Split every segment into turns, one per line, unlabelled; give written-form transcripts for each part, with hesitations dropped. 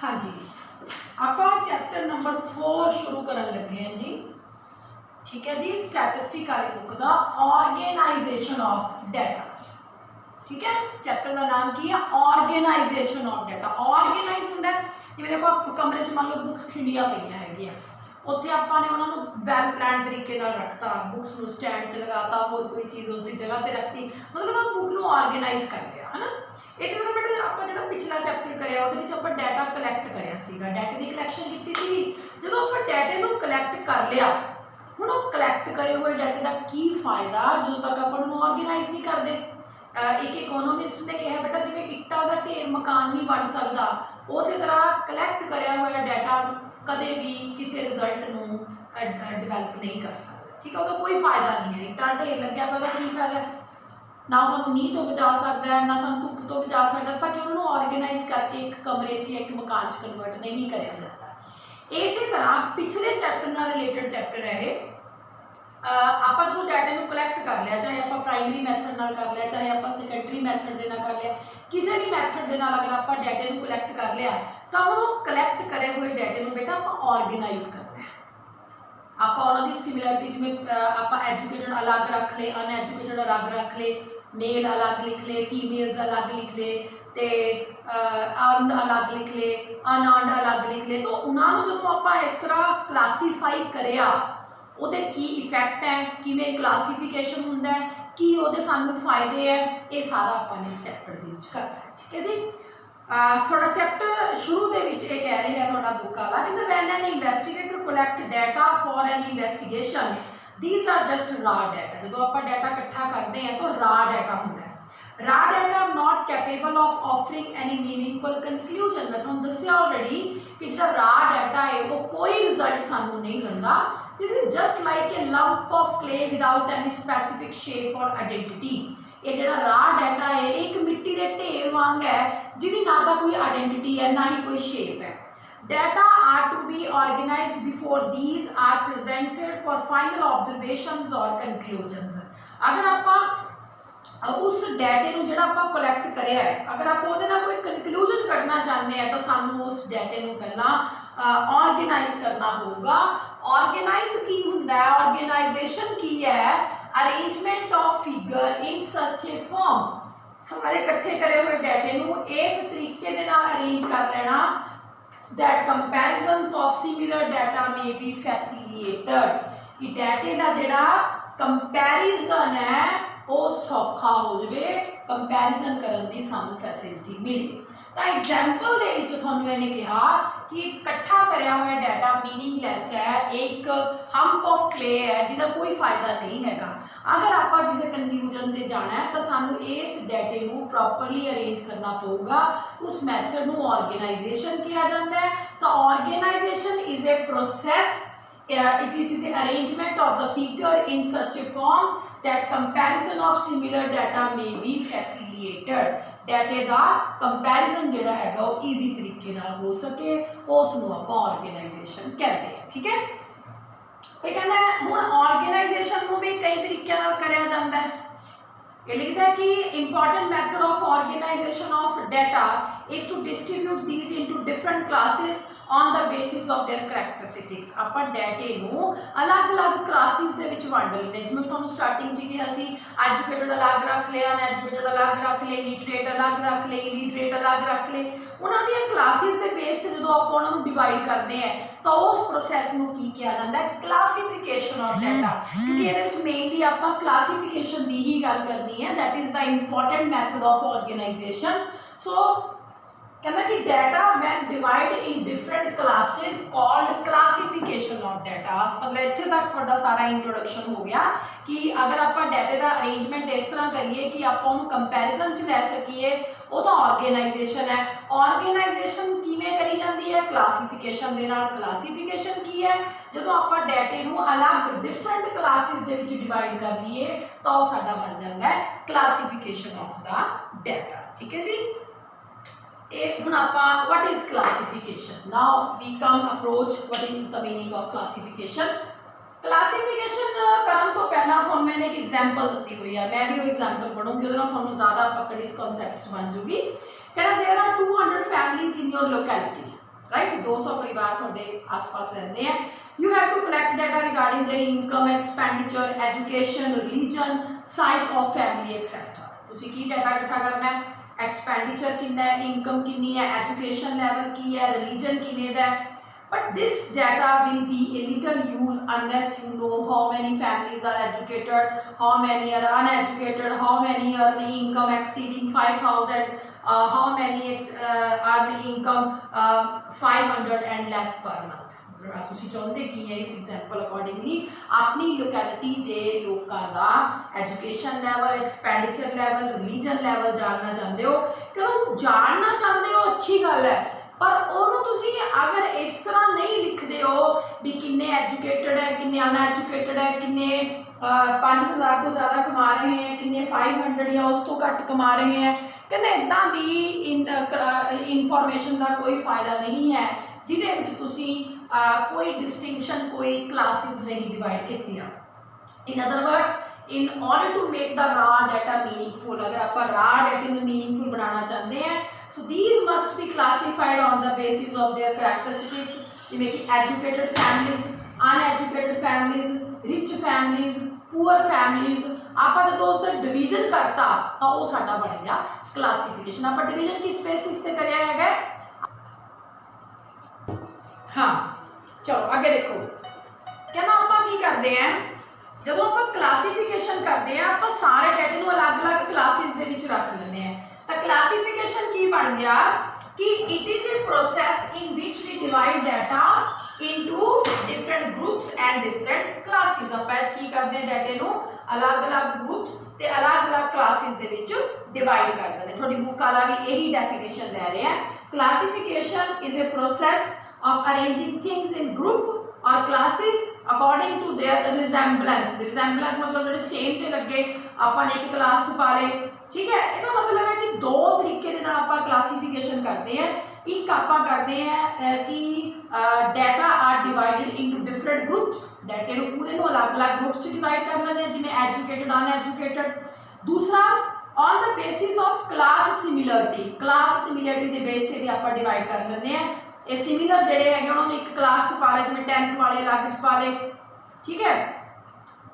हाँ जी, आप chapter number 4 शुरू करन लगे हैं जी। ठीक है जी, स्टैटिस्टिक वाली बुक का ऑर्गेनाइजेशन ऑफ डाटा। ठीक है, चैप्टर का नाम की है ऑर्गेनाइजेशन ऑफ डाटा। ऑर्गेनाइज होंदा है जिवें देखो आप कमरे च मान लो बुक्स खिंडियां पईयां हैगियां, उत्थे आपां ने उन्हां नूं वैल प्लान तरीके नाल रखता, बुक्स नूं स्टैंड च लगाता, होर कोई चीज़ उसकी जगह ते रखती, मतलब आप बुक नूं ऑर्गेनाइज कर लिया है ना। इस तरह बेटा आप जो पिछला चैप्टर कराया वो आप डाटा कलैक्ट कराया, डाटे की कलैक्शन की। जो आप डाटे को कलैक्ट कर लिया, हूँ वो कलैक्ट करे हुए डाटे का की फायदा जो तक अपन ऑर्गेनाइज नहीं करते। एक इकोनॉमिस्ट ने कहा बेटा जिवें इट्टां दा ढेर मकान नहीं बन सकता, उस तरह कलैक्ट कराया हुआ डाटा कदे भी किसी रिजल्ट नूं डिवेलप नहीं कर सकता। ठीक है, उसका कोई फायदा नहीं है। इट्टां ढेर लग्या हुआ की फायदा, ना सानू नींह तो बचा सकता है, ना सानू धुप तो बचा सकता, ताकि उन्होंने ऑर्गेनाइज करके एक कमरे च एक मकान च कन्वर्ट नहीं कराया जाता। इसी तरह पिछले चैप्टर नाल रिलेटेड चैप्टर है, आप जो डाटा को कलैक्ट कर लिया, चाहे आप प्राइमरी मैथड नाल कर लिया, चाहे आप सैकेंडरी मैथड दे नाल कर लिया, किसी भी मैथड दे नाल अगर आप डाटे को कलैक्ट कर लिया तो उन्होंने कलैक्ट करे हुए डाटे को बेटा आप ऑर्गेनाइज करना है। आप उन्होंने सिमिलरिटी जिमें आप एजुकेटेड अलग रख ले, अनएजुकेटेड अलग रख ले, मेल अलग लिख ले, फीमेल्स अलग लिख ले, तो अर्न अलग लिख ले, अनअर्नड अलग लिख ले। तो उन्होंने जो आप इस तरह क्लासीफाई करिया, उहदे की इफैक्ट है, किवें क्लासीफिकेशन हुंदा है, की उहदे सानू फायदे है, ये सारा अपन इस चैप्टर दे विच करना है। ठीक है जी, थोड़ा चैप्टर शुरू दे विच ये कह रही है थोड़ा बुक वाला कि when an investigator collect data for an investigation these are just raw data. जो आप डाटा इकट्ठा करते हैं तो रा डाटा होंदा है। Raw data are not capable of offering any meaningful conclusion. मैं तुहानू दस्सिया ऑलरेडी कि जो रा डाटा है वो कोई रिजल्ट सानू नहीं दिंदा। This is just like a lump of clay without any specific shape और आइडेंटिटी। ये जो रा डाटा है एक मिट्टी के ढेर वांग है जिहदी ना तो कोई आइडेंटिटी है ना ही कोई शेप है। Data are to be organized before these are presented for final observations or conclusions। अगर आप उस डाटे को जिहड़ा आप कलैक्ट करिया है, अगर आप उहदे नाल कोई कंक्लूजन कढना चाहते हैं तो सानू उस डाटे को पहला ऑर्गेनाइज करना होगा। ऑर्गेनाइज की हुंदा है, ऑर्गेनाइजेशन की है, arrangement of figure in such A form. सारे इकट्ठे करे हुए डाटे को इस तरीके दे नाल अरेंज कर लेना that comparisons of similar data may be facilitated। कि डाटे का जिहड़ा कंपैरिजन है वो सौखा हो जाए, कंपैरिजन करन दी सानू फैसिलिटी मिले। तो एग्जाम्पल दे विच तुहानू इहने कहा कि इकट्ठा करया हुआ डाटा मीनिंगलैस है, एक हम्प ऑफ क्ले है जिसका कोई फायदा नहीं हैगा। अगर आप किसी कंक्लूजन पे जाना है तो सानू इस डाटे को प्रॉपरली अरेंज करना पड़ेगा। उस मैथड को ऑर्गेनाइजेशन किया जाता है। तो organization is a process, it is an arrangement of the figure in such a form that comparison of similar data may be facilitated। डाटे का कंपैरिजन जिहड़ा हैगा वो ईजी तरीके नाल हो सके, उसनूं आपां ऑर्गेनाइजेशन कहते हैं। ठीक है, ये कहना है हुण ऑर्गेनाइजेशन को भी कई तरीके नाल करया जांदा है। ये लिखता है कि important method of organization of data is to distribute these into different classes on the basis of their characteristics. आप डाटे को अलग अलग क्लासेस दे विच वंड लेने, जिवें तुहानू स्टार्टिंग च कहा सी एजुकेटेड अलग रख ले, अनएजुकेटेड अलग रख ले, लिटरेट अलग रख ले, इलिटरेट अलग रख ले। उन्हां दी क्लासेस दे बेस ते जदों आप उन्हां नूं डिवाइड करते हैं तो उस प्रोसैस नूं की किया जाता है, क्लासीफिकेशन ऑफ डाटा। क्योंकि ये मेनली आप क्लासीफिकेशन की ही गल करनी है, that is the important method of organization. सो कहना कि data when divide in different classes called classification of data. मतलब इत्थे तक थोड़ा सारा इंट्रोडक्शन हो गया कि अगर आप डाटे का अरेंजमेंट इस तरह करिए कि आप उन्होंने कंपैरिजन च लै सकीए, वो तो ऑर्गेनाइजेशन है। ऑर्गेनाइजेशन किवें करी जाती है? क्लासीफिकेशन दे नाल। क्लासीफिकेशन की है जो आप डाटे को अलग डिफरेंट क्लासेस दे विच डिवाइड कर लीए तो साडा बन जाता है क्लासीफिकेशन ऑफ द डाटा। ठीक है जी, what is classification? Now we come approach what is the meaning of classification। Classification करन तो पहला तो मैंने एक एग्जांपल दी हुई है, मैं भी वो एग्जांपल पढ़ूंगी, उहदे नाल तुहानू ज़्यादा पकड़ इस कॉन्सेप्ट बन जूगी। कहना there are 200 families in your locality. Right 200 परिवार थोड़े आस-पास रहते हैं। You have to collect data regarding their income, expenditure, education, religion, size of family etcetera. तुसी की डाटा इकट्ठा करना है, एक्सपेंडिचर कितना है, इनकम कितनी है, एजुकेशन लेवल की है, रिलीजन किने दा है। But this data will be a little use unless you know how many families are educated, how many are uneducated, how many are the income exceeding 5,000, how many are the income 500 and less per month. ਤੁਸੀਂ ਚਾਹੁੰਦੇ ਕੀ ਹੈ ਇਸ example accordingly ਆਪਣੀ locality ਦੇ ਲੋਕਾਂ ਦਾ education level, expenditure level, religion level ਜਾਣਨਾ ਚਾਹੁੰਦੇ ਹੋ। ਕਿਉਂ ਜਾਣਨਾ ਚਾਹੁੰਦੇ ਹੋ ਅੱਛੀ ਗੱਲ ਹੈ, पर ਉਹਨੂੰ ਤੁਸੀਂ अगर इस तरह नहीं लिखते हो भी किन्ने एजुकेटेड है, किन्ने अनएजुकेटेड है, किन्ने 5,000 तो ज़्यादा कमा रहे हैं, किन्ने 500 या उस तो घट कमा रहे हैं, कहते इदां दी इनफॉर्मेशन का कोई फायदा नहीं है जिहदे विच तुसी कोई डिस्टिंक्शन, कोई क्लासेस नहीं डिवाइड कीतियां। In other words in order to make the raw data meaningful, अगर आप raw data को meaningful बनाना चाहते हैं, so these must be classified on the basis of their characteristics, जिसमें कि educated families, uneducated families, rich families, poor families। आप जब दोस्तों डिवीजन करता तो वो साडा बन गया क्लासिफिकेशन। आप डिवीजन किस बेसिस से करिया है? हाँ चलो आगे देखो, क्या ना आप की करते हैं जब आप क्लासिफिकेशन करते हैं, आप सारे डाटे को अलग अलग क्लासेस दे विच रख लेते हैं। तो क्लासिफिकेशन की बन गया कि it is a process in which we divide data into different groups and different classes. आप की करते हैं डाटे को अलग अलग ग्रुप्स ते अलग अलग क्लासेस दे विच डिवाइड कर देते हैं। थोड़ी बुक वाला भी यही डेफिनेशन ले रहे हैं। Classification is a process of arranging things in group और classes according to their resemblance. Resemblance मतलब जो सेम से लगे अपन एक क्लास च पा ले, ठीक है। इसका मतलब है कि दो तरीके के आप क्लासिफिकेशन करते हैं। एक आप करते हैं कि data are divided into different groups, डाटे को पूरे को अलग अलग ग्रुप्स डिवाइड कर लेते हैं, जिमें एजुकेटेड, अनएजुकेटेड। दूसरा on the basis of class similarity, class similarity के बेस से भी आप डिवाइड कर लेते हैं। ये सिमिलर जड़े है उन्होंने एक क्लास च पा ले, जिमें 10th वाले अलग च पा ले, ठीक है।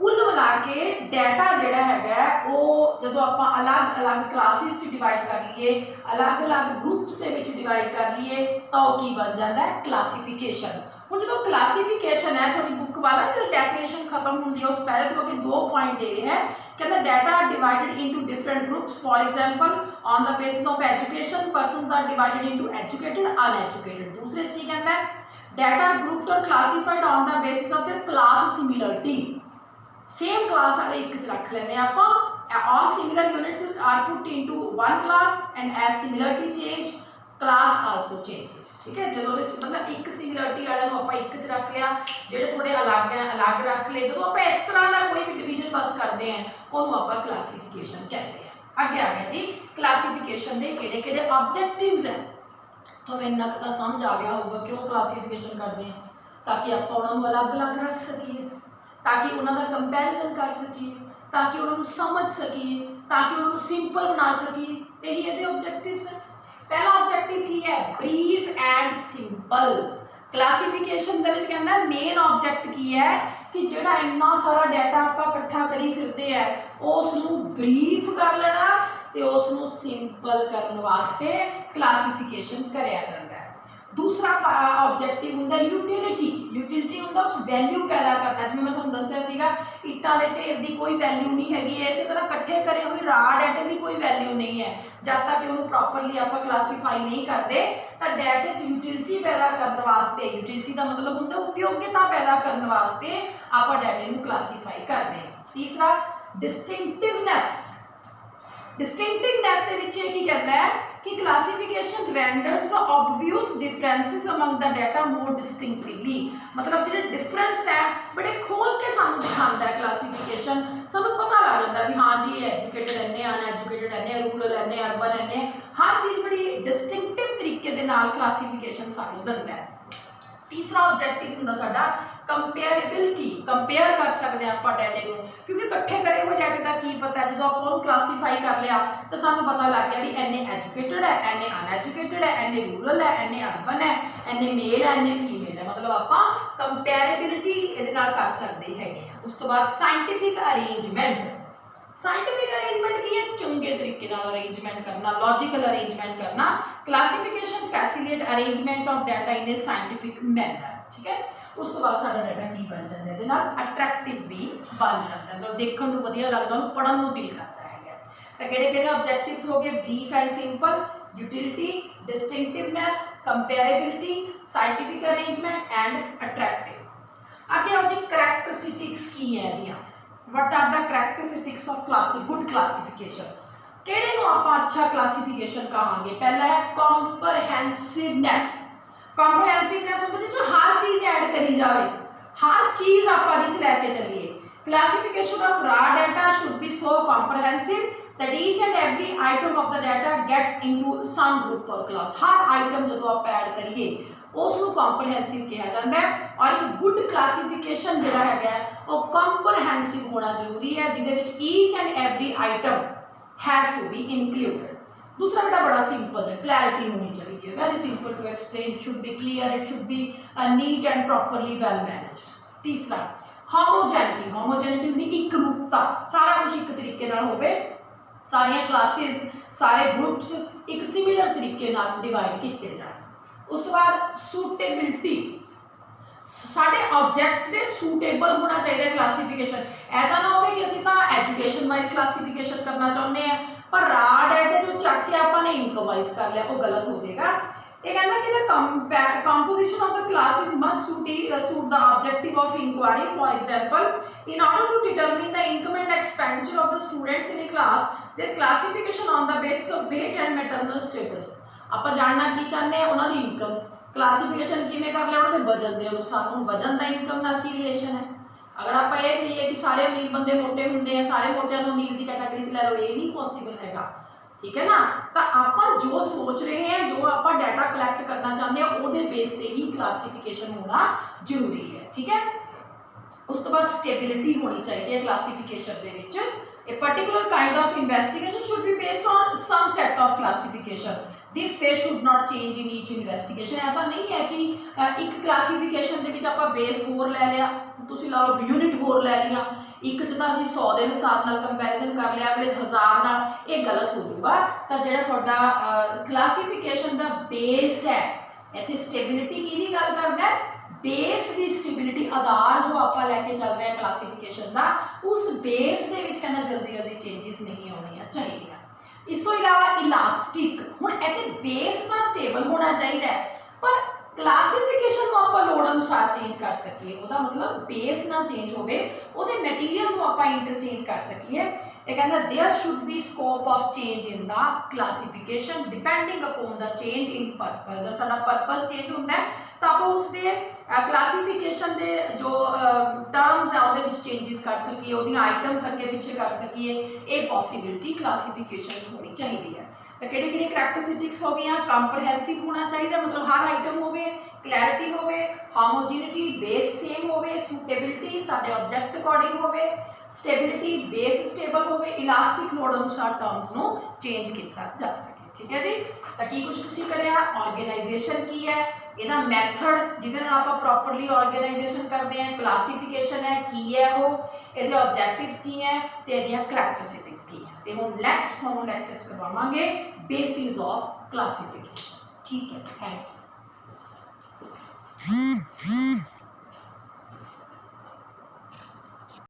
कुल मिला के डाटा जोड़ा है वो जो आप अलग अलग क्लासेस च डिवाइड कर लीए, अलग अलग ग्रुप्स के डिवाइड कर लीए तो की बन जाता है क्लासिफिकेशन। हूँ जो क्लासिफिकेशन है थोड़ी बुक वाला जो डेफिनेशन खत्म होती है उस पहले तो अगर 2 पॉइंट दे रहे हैं। कहते data are divided into different groups. For example on the basis of education persons are divided into educated, uneducated. दूसरे से कहता है डाटा आर ग्रुप्ड और classified on the basis of their class similarity. Same class वाले एक च रख लेने आप। All similar units are put into one class and as similarity change class also changes, ठीक है। जो मतलब एक सिमिलरिटी वाले आप एक च रख लिया, जो थोड़े अलग है अलग रख ले। जो आप इस तरह का कोई भी डिवीजन बस करते हैं उन्होंने आप क्लासिफिकेशन कहते हैं। अगे आ गया जी क्लासिफिकेशन के किहड़े-किहड़े ऑब्जेक्टिव्स हैं। तो इन्ना तो समझ आ गया होगा क्यों क्लासिफिकेशन करते हैं, ताकि आप उन्होंने अलग अलग रख सकीए, ताकि उन्होंने कंपैरिजन कर सकीए, ताकि उन्होंने समझ सकीए, ताकि उन्होंने सिंपल बना सकीए। यही ये ऑब्जेक्टिव्स हैं। पहला ऑब्जेक्टिव की है ब्रीफ एंड सिंपल। क्लासिफिकेशन दे विच कहंदा मेन ऑब्जेक्ट की है कि जिहड़ा इन्ना सारा डाटा आप इकट्ठा करी फिरदे है उसनूं ब्रीफ कर लेना ते उसनूं सिंपल करने वास्ते क्लासिफिकेशन करया जांदा है। दूसरा ऑब्जेक्टिव हुंदा यूटिलिटी। यूटिलिटी हुंदा उस वैल्यू पैदा करना। जिवें मैं तुहानूं दस्सिया सीगा इट्टां दे ढेर दी कोई वैल्यू नहीं हैगी, इस तरह इकट्ठे करे हुए रा डाटे की कोई वैल्यू नहीं है। जब तक कि उन्होंने प्रॉपरली आप क्लासीफाई नहीं करते तो डाटे च यूटिलिटी पैदा करने वास्ते, यूटिलिटी का मतलब होंगे उपयोगिता पैदा करने वास्ते आप डाटे को क्लासीफाई करते हैं। तीसरा डिस्टिंक्टिवनेस। डिस्टिंक्टिवनेस की कहता है कि classification renders obvious differences among the data more distinctively. मतलब जो डिफरेंस है बड़े खोल के सानू दिखाता है क्लासिफिकेशन, सानू पता लग जाता है भी हाँ जी एजुकेटेड इन्ने, अनएजुकेटेड इन्ने, रूरल इन्ने, अर्बन इन्ने, हर चीज़ बड़ी डिस्टिंक्टिव तरीके दे नाल क्लासिफिकेशन सानू दिंदा है। तीसरा ऑब्जेक्टिव हुंदा साडा कंपेरेबिलिटी, कंपेयर कर सकते हैं आप डाटे को, क्योंकि इकट्ठे करे हुए डाटे का की पता है, जो आप क्लासीफाई कर लिया तो सानू पता लग गया भी एने एजुकेटेड है, एने अनएजुकेटेड है, एने रूरल है, एने अर्बन है, एने मेल है, एने फीमेल है, मतलब आप कंपेरेबिलिटी इहदे नाल कर सकते हैं। उस तो बाद साइंटिफिक अरेंजमेंट, साइंटिफिक अरेंजमेंट की है चंगे तरीके नाल अरेंजमेंट करना, लॉजिकल अरेंजमेंट करना, classification facilitate arrangement of data in A scientific manner, ठीक है। उस तो बाद साडा डाटा की बन जाता है, इहदे नाल अट्रैक्टिव भी बन जाता है, मतलब देखने को वधिया लगदा, उहनूं पढ़न नूं दिल करता है। तो किहड़े-किहड़े ऑब्जेक्टिव्स हो गए, brief and simple, utility, distinctiveness, comparability, scientific arrangement and attractive. आगे आओ जी करैक्टरिस्टिक्स की है इहदियां, what are the characteristics of good classification, किहड़े नूं आपां अच्छा क्लासिफिकेशन कहांगे। पहला है कॉम्प्रहेंसिवनेस, कॉम्प्रहेंसिवनेस होंदी जिस हर चीज ऐड करी जाए, हर चीज आपां इहदे लैके चलीए। Classification of raw data should be so comprehensive that each and every item of the data gets into some group or class, her item जो आप ऐड करिए उसको कॉम्प्रहेंसिव कहा जाता है। और एक गुड क्लासिफिकेशन जिहड़ा है वो कॉम्प्रहेंसिव होना जरूरी है, जिहदे विच each and every item has to be included. दूसरा बेटा बड़ा सिंपल है, क्लैरिटी होनी चाहिए, very simple to explain, it should be clear, it should be neat and properly well managed. तीसरा होमोजेनिटी, होमोजेनिटी होंदी एक रूपता, सारा कुछ एक तरीके नाल होवे, सारियां क्लासेस सारे ग्रुप्स एक सिमिलर तरीके नाल डिवाइड किए जाए। उस बाद सूटेबिलिटी, साडे ऑब्जेक्ट दे सूटेबल होना चाहिए क्लासिफिकेशन, ऐसा ना हो कि असीं तां एजुकेशन वाइज क्लासिफिकेशन करना चाहुंदे हैं पर रॉ डाटा जो चक के आपां ने इनकम वाइज कर लिया वो गलत हो जाएगा। ये कहना कि the composition of the classes must suit the objective of inquiry. For example in order to determine the income and expenditure of the students in a class, their classification on the basis of weight and maternal status. आप जानना की चाहते हैं उन्होंने income classification किमें कर लिया, उन्होंने वजन के अनुसार, वजन का इनकम नाल की रिलेशन है। अगर आप ये कहिए कि सारे अमीर बंदे मोटे होंगे हैं, सारे मोटिया अमीर की कैटेगरी से लै लो, ये नहीं पॉसिबल हैगा, ठीक है ना। तो आप जो सोच रहे हैं, जो आप डाटा कलैक्ट करना चाहते हैं, वो बेस से ही क्लासिफिकेशन होना जरूरी है, ठीक है। उस तो बाद स्टेबिलिटी होनी चाहिए क्लासिफिकेशन दे विच। A particular kind of investigation should be based on some set of classification, this phase should not change in each investigation. ऐसा नहीं है कि एक क्लासिफिकेशन के विच आपां बेस होर लै लिया, तुसीं ला लो यूनिट होर लै लिया, एक च तां असीं 100 के हिसाब नाल कंपैरिजन कर लिया, अगले 1000 नाल, ये गलत हो जाऊगा। तो जिहड़ा तुहाडा क्लासिफिकेशन का बेस है, इत्थे स्टेबिलिटी की गल करदा है, बेस की स्टेबिलिटी, आधार जो आप लैके चल रहे हैं क्लासिफिकेशन का, उस बेस के विच कहना जल्दी जल्दी चेंजिस नहीं होनी चाहिए। इस तो इलावा इलास्टिक, हुण इहते बेस तो स्टेबल होना चाहिए पर क्लासिफिकेशन को आप लोड़ अनुसार चेंज कर सकिए, उसका मतलब बेस ना चेंज होवे, उहदे मटीरियल को आप इंटरचेंज कर सकिए। ये कहना there should be scope of change in the classification depending upon the change in purpose. जब साडा पर्पस चेंज होता है तो आप उसके क्लासिफिकेशन के जो टर्म्स है वो चेंजिस कर सकिए, वो आइटम्स अगे पिछे कर सकिए, ये पॉसिबिलिटी क्लासिफिकेशन होनी चाहिए है। तो किहड़ी-किहड़ी करैक्टरिस्टिक्स हो गई, कंप्रहेंसिव होना चाहिए, मतलब हर आइटम होवे, क्लैरिटी होवे, होमोजेनिटी बेस सेम होवे, सूटेबिलिटी साडे ऑब्जेक्ट अकॉर्डिंग होवे, स्टेबिलिटी बेस स्टेबल होवे, इलास्टिक लोड अनुसार टर्म्स नो चेंज किया जा सके, ठीक है जी। तो की कुछ तुसीं करिया, ऑर्गेनाइजेशन की है, ਇਹਦਾ ਮੈਥਡ ਜਿਹਦੇ ਨਾਲ ਆਪਾਂ ਪ੍ਰੋਪਰਲੀ ਆਰਗੇਨਾਈਜੇਸ਼ਨ ਕਰਦੇ ਹਾਂ, ਕਲਾਸੀਫਿਕੇਸ਼ਨ ਹੈ ਕੀ ਹੈ ਉਹ, ਇਹਦੇ ਆਬਜੈਕਟਿਵਸ ਕੀ ਹੈ ਤੇ ਇਹਦੀਆਂ ਕਰੈਕਟਰਿਸਟਿਕਸ ਕੀ ਹੈ। ਤੇ ਹੁਣ ਨੈਕਸਟ ਤੁਹਾਨੂੰ ਲੈਕਚਰ ਚ ਕਰਵਾਵਾਂਗੇ ਬੇਸਿਸ ਆਫ ਕਲਾਸੀਫਿਕੇਸ਼ਨ, ਠੀਕ ਹੈ। Thank you.